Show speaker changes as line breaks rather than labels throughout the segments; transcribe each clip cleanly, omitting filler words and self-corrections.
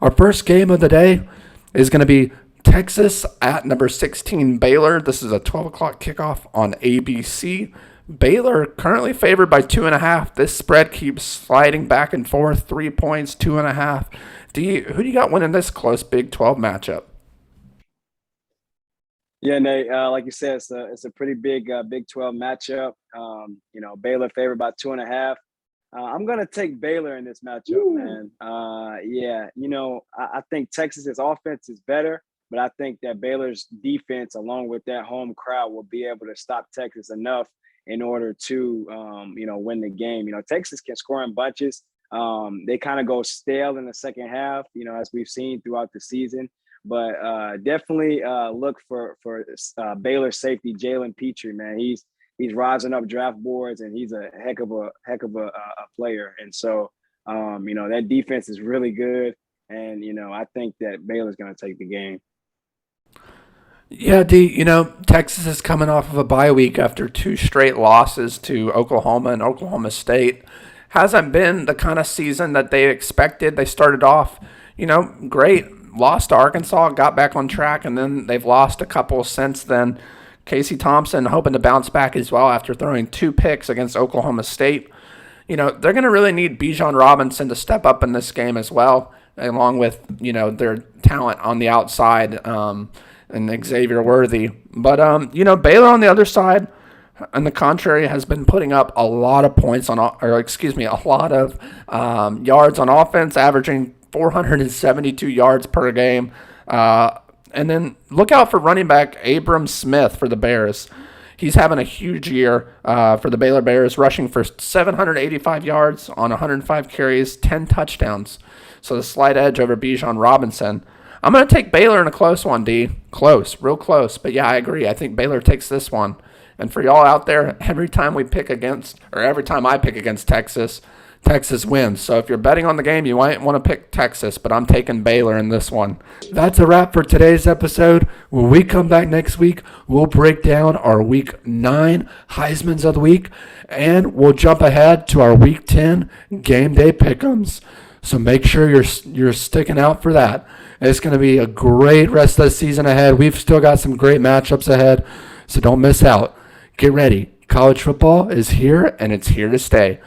Our first game of the day is going to be Texas at number 16 Baylor. This is a 12 o'clock kickoff on ABC. Baylor currently favored by 2.5. This spread keeps sliding back and forth. 3 points, 2.5. Who do you got winning this close Big 12 matchup?
Yeah, Nate. Like you said, it's a pretty big Big 12 matchup. Baylor favored by 2.5. I'm gonna take Baylor in this matchup, man. I think Texas's offense is better, but I think that Baylor's defense, along with that home crowd, will be able to stop Texas enough in order to, win the game. Texas can score in bunches. They kind of go stale in the second half, as we've seen throughout the season. But definitely look for Baylor safety Jalen Petrie, man. He's rising up draft boards, and he's a heck of a player. And so, that defense is really good. And, I think that Baylor's going to take the game.
Yeah, D, Texas is coming off of a bye week after 2 straight losses to Oklahoma and Oklahoma State. Hasn't been the kind of season that they expected. They started off, great. Lost to Arkansas, got back on track, and then they've lost a couple since then. Casey Thompson hoping to bounce back as well after throwing 2 picks against Oklahoma State. They're going to really need Bijan Robinson to step up in this game as well, along with, their talent on the outside and Xavier Worthy. But, Baylor on the other side, on the contrary, has been putting up a lot of points a lot of yards on offense, averaging 472 yards per game. And then look out for running back Abram Smith for the Bears. He's having a huge year for the Baylor Bears, rushing for 785 yards on 105 carries, 10 touchdowns. So the slight edge over Bijan Robinson. I'm going to take Baylor in a close one, D. Close, real close. But yeah, I agree. I think Baylor takes this one. And for y'all out there, every time I pick against Texas, Texas wins. So if you're betting on the game, you might want to pick Texas, but I'm taking Baylor in this one. That's a wrap for today's episode. When we come back next week, we'll break down our Week 9 Heismans of the Week, and we'll jump ahead to our Week 10 Game Day Pick'ems. So make sure you're sticking out for that. It's going to be a great rest of the season ahead. We've still got some great matchups ahead, so don't miss out. Get ready. College football is here, and it's here to stay.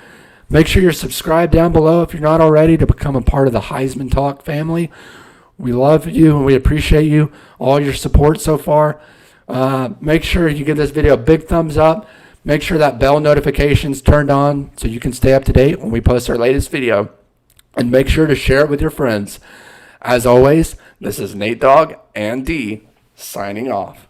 Make sure you're subscribed down below if you're not already to become a part of the Heisman Talk family. We love you and we appreciate you, all your support so far. Make sure you give this video a big thumbs up. Make sure that bell notification's turned on so you can stay up to date when we post our latest video. And make sure to share it with your friends. As always, this is Nate Dogg and D signing off.